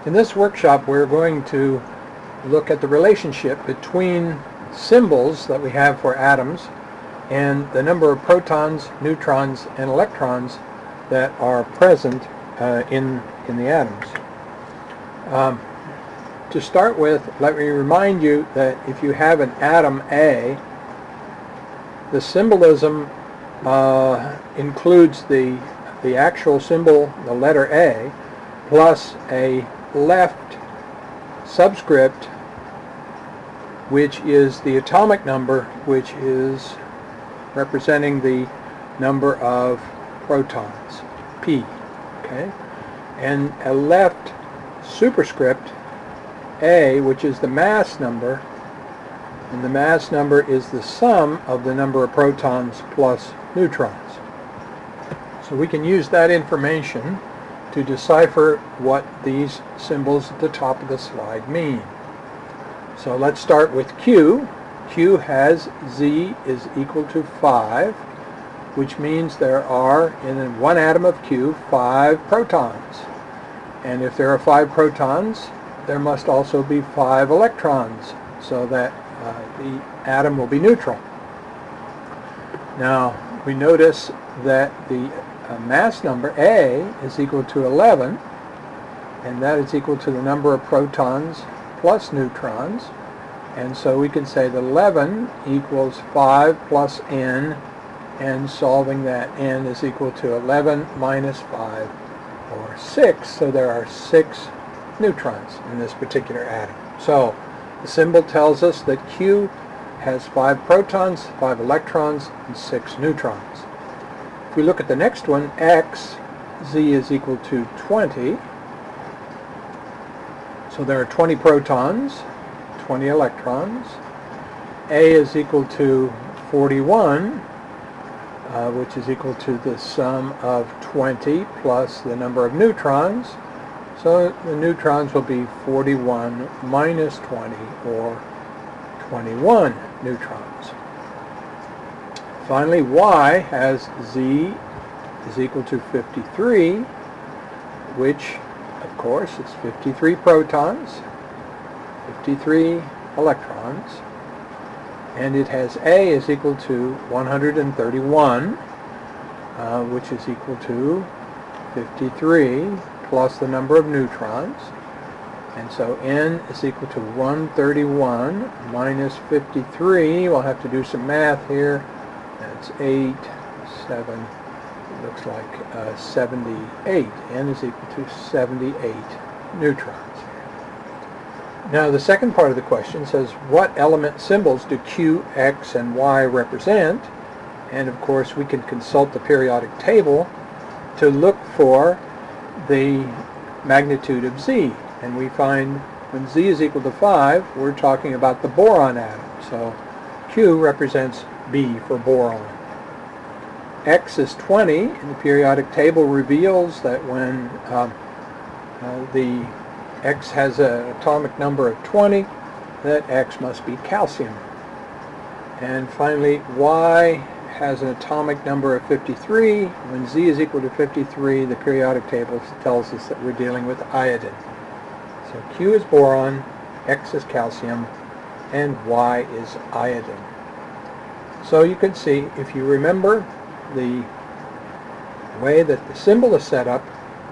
In this workshop, we're going to look at the relationship between symbols that we have for atoms and the number of protons, neutrons, and electrons that are present in the atoms. To start with, let me remind you that if you have an atom A, the symbolism includes the actual symbol, the letter A, plus a left subscript, which is the atomic number, which is representing the number of protons, P. Okay? And a left superscript, A, which is the mass number, and the mass number is the sum of the number of protons plus neutrons. So we can use that information to decipher what these symbols at the top of the slide mean. So let's start with Q. Q has Z is equal to 5, which means there are, in one atom of Q, 5 protons. And if there are 5 protons, there must also be 5 electrons, so that the atom will be neutral. Now, we notice that the mass number, A, is equal to 11, and that is equal to the number of protons plus neutrons. And so we can say that 11 equals 5 plus n, and solving that, n is equal to 11 minus 5, or 6. So there are 6 neutrons in this particular atom. So the symbol tells us that Q has 5 protons, 5 electrons, and 6 neutrons. If we look at the next one, X, Z is equal to 20. So there are 20 protons, 20 electrons. A is equal to 41, which is equal to the sum of 20 plus the number of neutrons. So the neutrons will be 41 minus 20, or 21 neutrons. Finally, Y has Z is equal to 53, which, of course, is 53 protons, 53 electrons, and it has A is equal to 131, which is equal to 53 plus the number of neutrons. And so N is equal to 131 minus 53. We'll have to do some math here. That's 8, 7, looks like 78. N is equal to 78 neutrons. Now the second part of the question says, what element symbols do Q, X, and Y represent? And of course we can consult the periodic table to look for the magnitude of Z. And we find when Z is equal to 5, we're talking about the boron atom. So Q represents B for boron. X is 20, and the periodic table reveals that when the X has an atomic number of 20, that X must be calcium. And finally, Y has an atomic number of 53. When Z is equal to 53, the periodic table tells us that we're dealing with iodine. So Q is boron, X is calcium, and Y is iodine. So you can see, if you remember the way that the symbol is set up,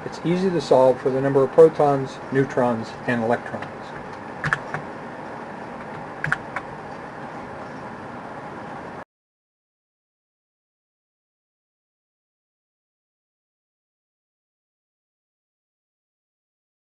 it's easy to solve for the number of protons, neutrons, and electrons.